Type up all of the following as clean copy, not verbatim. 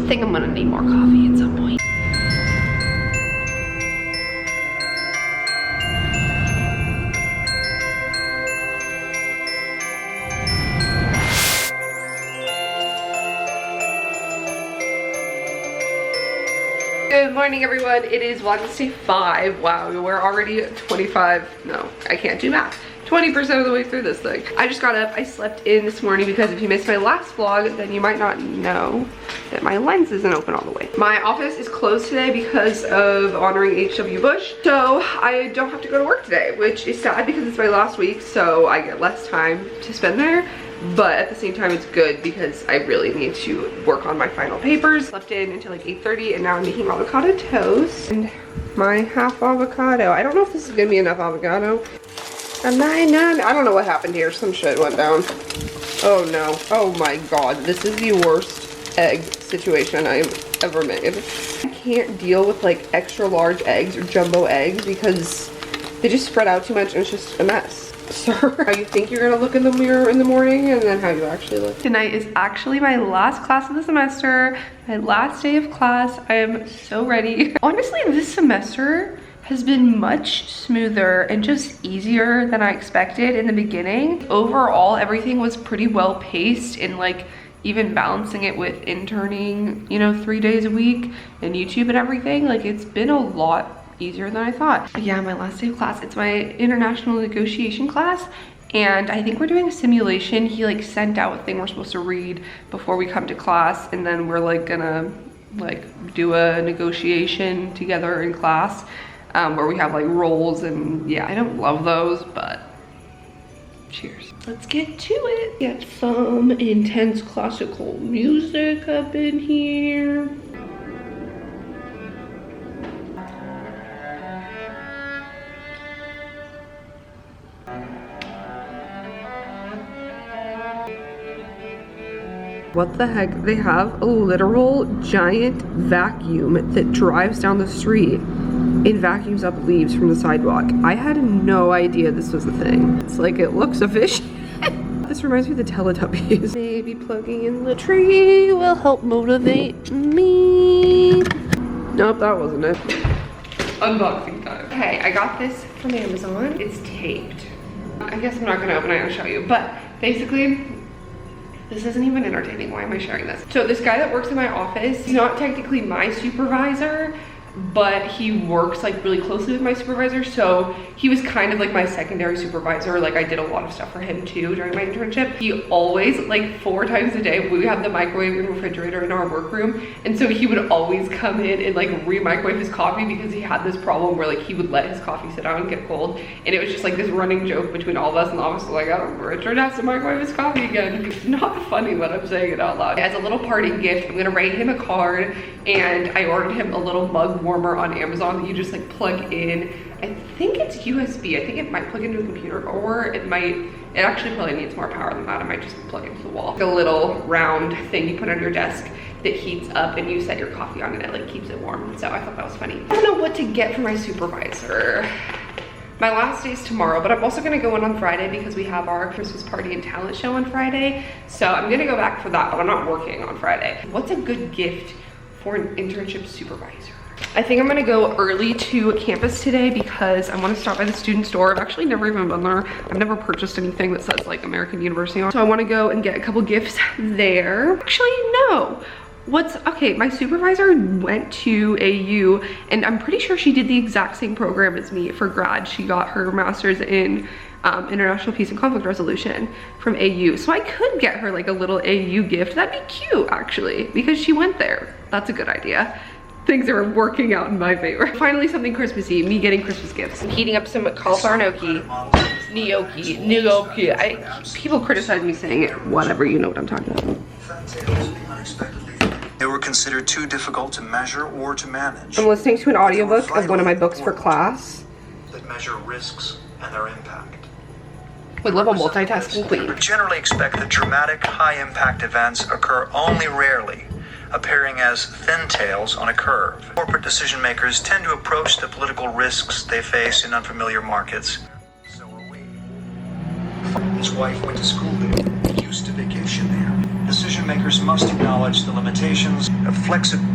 I think I'm gonna need more coffee at some point. Good morning, everyone. It is Vlogmas day 5. Wow, we're already at 25. No, I can't do math. 20% of the way through this thing. I just got up. I slept in this morning because if you missed my last vlog, then you might not know that my lens isn't open all the way. My office is closed today because of honoring H.W. Bush, so I don't have to go to work today, which is sad because it's my last week, so I get less time to spend there. But at the same time, it's good because I really need to work on my final papers. Slept in until like 8:30 and now I'm making avocado toast and my half avocado. I don't know if this is gonna be enough avocado. I don't know what happened here. Some shit went down. Oh no. Oh my god. This is the worst egg situation I've ever made. I can't deal with like extra large eggs or jumbo eggs because they just spread out too much and it's just a mess. Sir, how you think you're gonna look in the mirror in the morning and then how you actually look. Tonight is actually my last class of the semester, my last day of class. I am so ready. Honestly, this semester has been much smoother and just easier than I expected in the beginning. Overall, everything was pretty well paced and like even balancing it with interning, you know, 3 days a week and YouTube and everything. Like it's been a lot easier than I thought. But yeah, my last day of class, it's my international negotiation class. And I think we're doing a simulation. He like sent out a thing we're supposed to read before we come to class. And then we're like gonna like do a negotiation together in class where we have like roles and yeah, I don't love those, but cheers. Let's get to it. Get some intense classical music up in here. What the heck? They have a literal giant vacuum that drives down the street and vacuums up leaves from the sidewalk. I had no idea this was a thing. It's like, it looks efficient. This reminds me of the Teletubbies. Maybe plugging in the tree will help motivate me. Nope, that wasn't it. Unboxing time. Okay, I got this from Amazon. It's taped. I guess I'm not gonna open it and show you, but basically, this isn't even entertaining. Why am I sharing this? So this guy that works in my office, he's not technically my supervisor, but he works like really closely with my supervisor. So he was kind of like my secondary supervisor. Like I did a lot of stuff for him too during my internship. He always, like 4 times a day, we have the microwave and refrigerator in our workroom. And so he would always come in and like re-microwave his coffee because he had this problem where like he would let his coffee sit down and get cold. And it was just like this running joke between all of us, and the office was like, oh, Richard has to microwave his coffee again. It's not funny, but I'm saying it out loud. As a little parting gift, I'm gonna write him a card, and I ordered him a little mug warmer on Amazon that you just like plug in. I think it's USB. I think it might plug into a computer, or it actually probably needs more power than that. I might just plug it into the wall. Like a little round thing you put on your desk that heats up and you set your coffee on and it like keeps it warm. So I thought that was funny. I don't know what to get for my supervisor. My last day is tomorrow, but I'm also gonna go in on Friday because we have our Christmas party and talent show on Friday. So I'm gonna go back for that, but I'm not working on Friday. What's a good gift for an internship supervisor? I think I'm gonna go early to campus today because I wanna stop by the student store. I've actually never even been there. I've never purchased anything that says like American University on. So I wanna go and get a couple gifts there. Actually, no. Okay, my supervisor went to AU and I'm pretty sure she did the exact same program as me for grad. She got her master's in international peace and conflict resolution from AU. So I could get her like a little AU gift. That'd be cute actually, because she went there. That's a good idea. Things are working out in my favor. Finally something Christmassy, me getting Christmas gifts. I'm heating up some cauliflower gnocchi. People criticize me saying it. Whatever, you know what I'm talking about. They were considered too difficult to measure or to manage. I'm listening to an audiobook of one of my books for class. That measure risks and their impact. We love a multitasking queen. We generally expect that dramatic, high-impact events occur only rarely, appearing as thin tails on a curve. Corporate decision makers tend to approach the political risks they face in unfamiliar markets. So are we. His wife went to school there, used to vacation there. Decision decision makers must acknowledge the limitations of flexibility.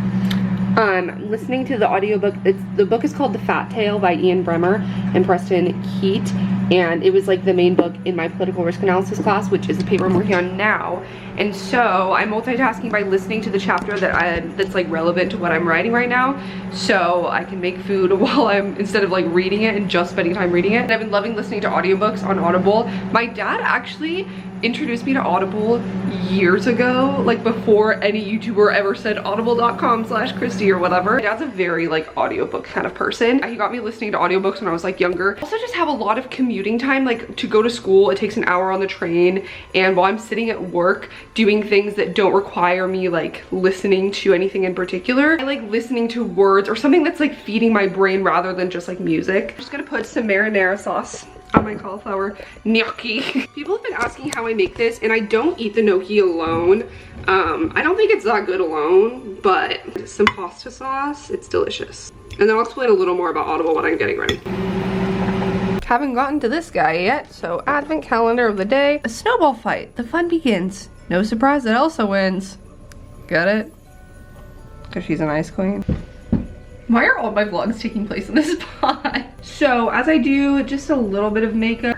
Listening to the audiobook, the book is called The Fat Tale by Ian Bremmer and Preston Keat, and it was like the main book in my political risk analysis class, which is the paper I'm working on now. And so I'm multitasking by listening to the chapter that's like relevant to what I'm writing right now, so I can make food while I'm, instead of like reading it and just spending time reading it. And I've been loving listening to audiobooks on Audible. My dad actually introduced me to Audible years ago, like before any YouTuber ever said audible.com/Kristee or whatever. My dad's a very like audiobook kind of person. He got me listening to audiobooks when I was like younger. I also just have a lot of commuting time, like to go to school. It takes an hour on the train, and while I'm sitting at work doing things that don't require me like listening to anything in particular, I like listening to words or something that's like feeding my brain rather than just like music. I'm just gonna put some marinara sauce on my cauliflower gnocchi. People have been asking how I make this, and I don't eat the gnocchi alone. I don't think it's that good alone, but some pasta sauce, it's delicious. And then I'll explain a little more about Audible when I'm getting ready. Haven't gotten to this guy yet, so advent calendar of the day. A snowball fight, the fun begins. No surprise that Elsa wins. Get it? Because she's an ice queen. Why are all my vlogs taking place in this spot? So as I do just a little bit of makeup.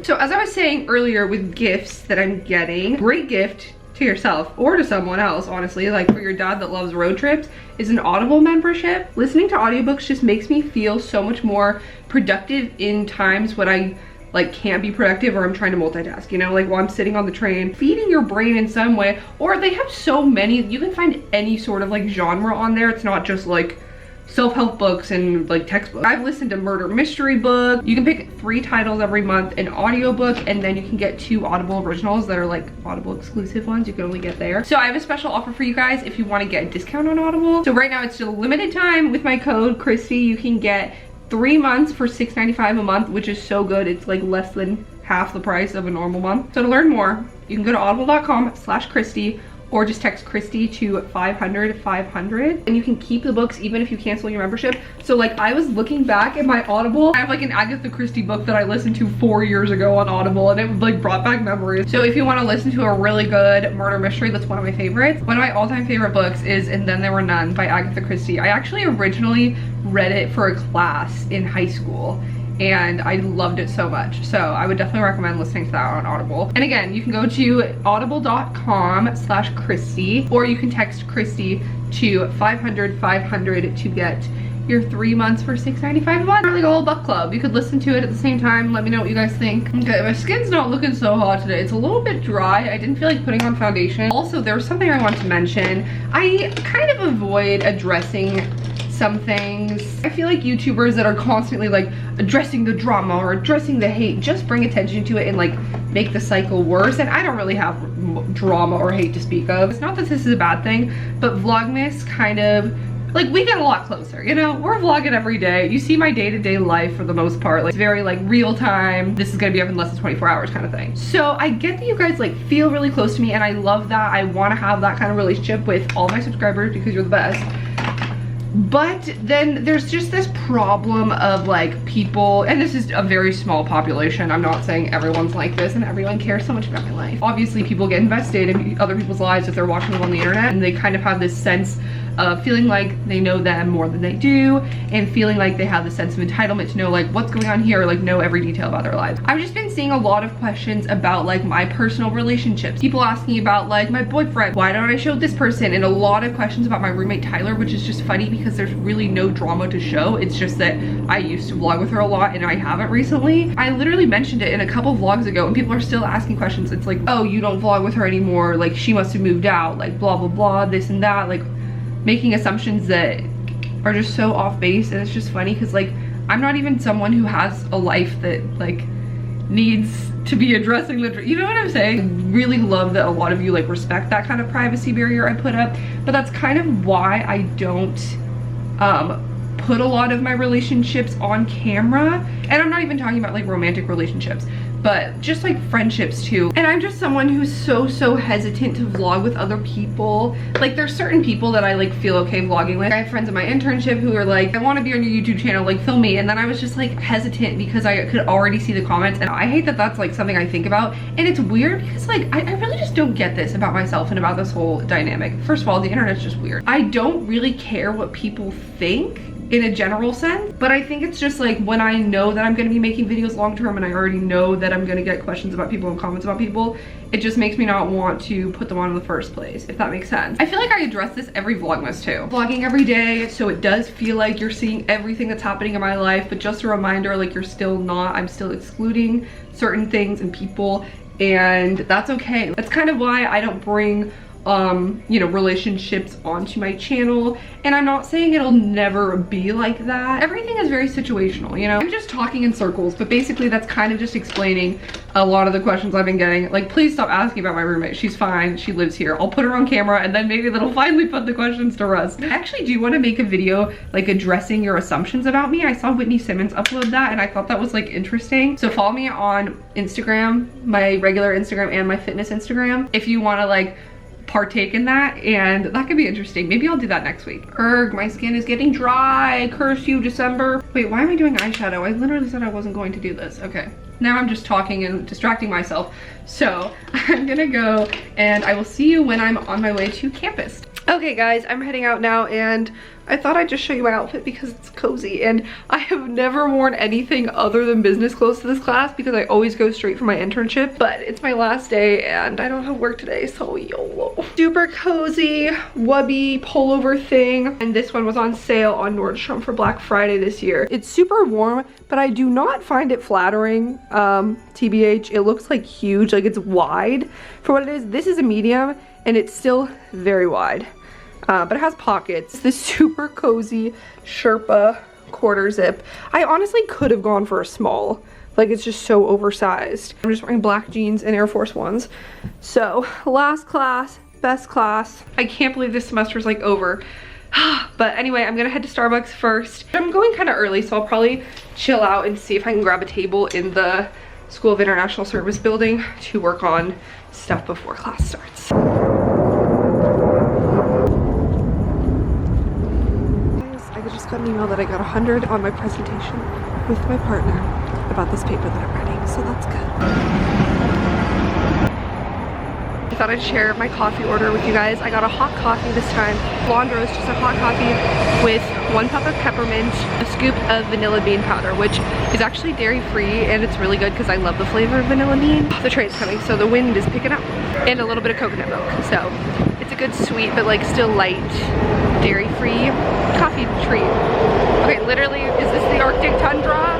So as I was saying earlier with gifts that I'm getting, great gift to yourself or to someone else, honestly, like for your dad that loves road trips, is an Audible membership. Listening to audiobooks just makes me feel so much more productive in times when I like can't be productive or I'm trying to multitask, you know, like while I'm sitting on the train, feeding your brain in some way. Or they have so many, you can find any sort of like genre on there. It's not just like self-help books and like textbooks. I've listened to murder mystery book. You can pick 3 titles every month, an audiobook, and then you can get 2 Audible originals that are like Audible exclusive ones you can only get there. So I have a special offer for you guys if you want to get a discount on Audible. So right now it's still a limited time with my code Kristee. You can get 3 months for $6.95 a month, which is so good. It's like less than half the price of a normal month. So to learn more, you can go to audible.com/Kristee, or just text Kristee to 500-500, and you can keep the books even if you cancel your membership. So like I was looking back at my Audible, I have like an Agatha Christie book that I listened to 4 years ago on Audible, and it like brought back memories. So if you want to listen to a really good murder mystery, that's one of my favorites. One of my all-time favorite books is And Then There Were None by Agatha Christie. I actually originally read it for a class in high school, and I loved it so much. So I would definitely recommend listening to that on Audible. And again, you can go to audible.com/Kristee, or you can text Kristee to 500-500 to get your 3 months for $6.95 a month. Like a whole book club. You could listen to it at the same time. Let me know what you guys think. Okay, my skin's not looking so hot today. It's a little bit dry. I didn't feel like putting on foundation. Also, there was something I wanted to mention. I kind of avoid addressing some things. I feel like YouTubers that are constantly like addressing the drama or addressing the hate just bring attention to it and like make the cycle worse, and I don't really have drama or hate to speak of. It's not that this is a bad thing, but Vlogmas kind of like, we get a lot closer, you know? We're vlogging every day. You see my day-to-day life for the most part. Like, it's very like real time. This is gonna be up in less than 24 hours kind of thing. So I get that you guys like feel really close to me, and I love that. I wanna have that kind of relationship with all my subscribers because you're the best. But then there's just this problem of like people, and this is a very small population. I'm not saying everyone's like this and everyone cares so much about my life. Obviously people get invested in other people's lives if they're watching them on the internet, and they kind of have this sense of feeling like they know them more than they do, and feeling like they have the sense of entitlement to know like what's going on here, like know every detail about their lives. I've just been seeing a lot of questions about like my personal relationships. People asking about like my boyfriend, why don't I show this person, and a lot of questions about my roommate Tyler, which is just funny because there's really no drama to show. It's just that I used to vlog with her a lot and I haven't recently. I literally mentioned it in a couple vlogs ago and people are still asking questions. It's like, oh, you don't vlog with her anymore, like she must have moved out, like blah blah blah, this and that, like making assumptions that are just so off base. And it's just funny because like I'm not even someone who has a life that like needs to be addressing the, you know what I'm saying? I really love that a lot of you like respect that kind of privacy barrier I put up, but that's kind of why I don't put a lot of my relationships on camera. And I'm not even talking about like romantic relationships, but just like friendships too. And I'm just someone who's so hesitant to vlog with other people. Like there's certain people that I like feel okay vlogging with. I have friends in my internship who are like, I want to be on your YouTube channel, like film me. And then I was just like hesitant because I could already see the comments, and I hate that that's like something I think about. And it's weird because like I really just don't get this about myself and about this whole dynamic. First of all, the internet's just weird. I don't really care what people think in a general sense, but I think it's just like when I know that I'm going to be making videos long term and I already know that I'm going to get questions about people and comments about people, it just makes me not want to put them on in the first place, if that makes sense. I feel like I address this every Vlogmas too. Vlogging every day, so it does feel like you're seeing everything that's happening in my life, but just a reminder, like you're still not, I'm still excluding certain things and people, and that's okay. That's kind of why I don't bring you know, relationships onto my channel, and I'm not saying it'll never be like that. Everything is very situational, you know. I'm just talking in circles, but basically that's kind of just explaining a lot of the questions I've been getting. Like, please stop asking about my roommate. She's fine, she lives here. I'll put her on camera and then maybe that'll finally put the questions to rest. I actually do want to make a video like addressing your assumptions about me. I saw Whitney Simmons upload that and I thought that was like interesting. So follow me on Instagram, my regular Instagram and my fitness Instagram, if you want to like partake in that, and that could be interesting. Maybe I'll do that next week. Erg, my skin is getting dry. Curse you, December. Wait, why am I doing eyeshadow? I literally said I wasn't going to do this. Okay, now I'm just talking and distracting myself. So I'm gonna go and I will see you when I'm on my way to campus. Okay guys, I'm heading out now, and I thought I'd just show you my outfit because it's cozy, and I have never worn anything other than business clothes to this class because I always go straight for my internship, but it's my last day and I don't have work today, so YOLO. Super cozy wubby pullover thing, and this one was on sale on Nordstrom for Black Friday this year. It's super warm, but I do not find it flattering. TBH, it looks like huge, like it's wide for what it is. This is a medium and it's still very wide. But it has pockets. This super cozy Sherpa quarter zip. I honestly could have gone for a small. Like, it's just so oversized. I'm just wearing black jeans and Air Force Ones. So, last class, best class. I can't believe this semester's like over. But anyway, I'm gonna head to Starbucks first. I'm going kind of early, so I'll probably chill out and see if I can grab a table in the School of International Service building to work on stuff before class starts. I just got an email that I got 100 on my presentation with my partner about this paper that I'm writing, so that's good. I thought I'd share my coffee order with you guys. I got a hot coffee this time. Blonde roast, just a hot coffee with 1 cup of peppermint, a scoop of vanilla bean powder, which is actually dairy free, and it's really good because I love the flavor of vanilla bean. The train's coming, so the wind is picking up, and a little bit of coconut milk. So it's a good sweet, but like still light, dairy free coffee treat. Okay, literally, is this the Arctic tundra?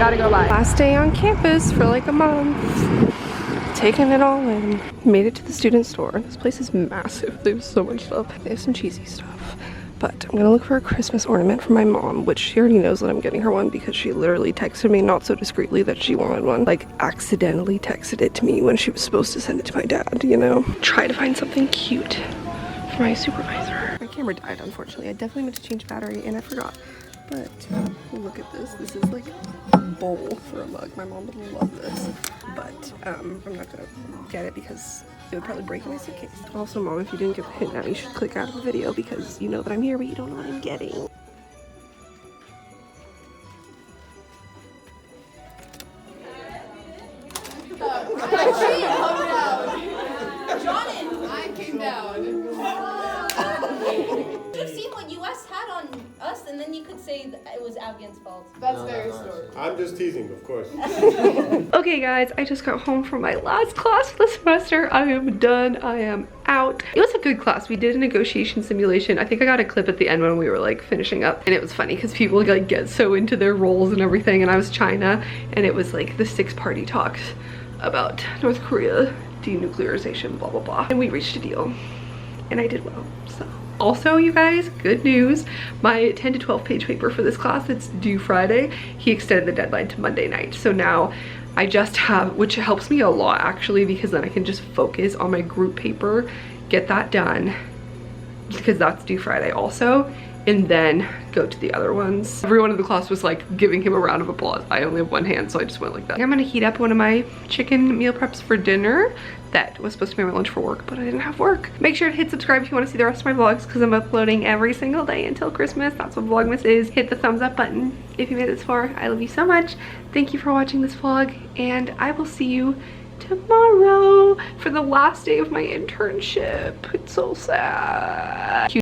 Gotta go by. Last day on campus for like a month. Taking it all in. Made it to the student store. This place is massive. They have so much stuff. They have some cheesy stuff. But I'm gonna look for a Christmas ornament for my mom, which she already knows that I'm getting her one because she literally texted me not so discreetly that she wanted one. Like, accidentally texted it to me when she was supposed to send it to my dad, you know? Try to find something cute for my supervisor. My camera died, unfortunately. I definitely meant to change battery and I forgot. But look at this. This is like a bowl for a mug. My mom would love this. But I'm not gonna get it because it would probably break in my suitcase. Also, Mom, if you didn't get the hint now, you should click out of the video because you know that I'm here, but you don't know what I'm getting. I came down. You've seen what US had on us, and then you could say that it was Avian's fault. That's very story. I'm just teasing, of course. Okay guys, I just got home from my last class for the semester. I am done. I am out. It was a good class. We did a negotiation simulation. I think I got a clip at the end when we were like finishing up, and it was funny because people like get so into their roles and everything, and I was China, and it was like the 6-party talks about North Korea denuclearization, blah blah blah, and we reached a deal and I did well. So also, you guys, good news, my 10 to 12 page paper for this class that's due Friday, he extended the deadline to Monday night. So now I just have, which helps me a lot actually, because then I can just focus on my group paper, get that done because that's due Friday also, and then go to the other ones. Everyone in the class was like giving him a round of applause. I only have one hand, so I just went like that. I'm gonna heat up one of my chicken meal preps for dinner. That was supposed to be my lunch for work, but I didn't have work. Make sure to hit subscribe if you want to see the rest of my vlogs, because I'm uploading every single day until Christmas. That's what Vlogmas is. Hit the thumbs up button if you made it this far. I love you so much. Thank you for watching this vlog, and I will see you tomorrow for the last day of my internship. It's so sad.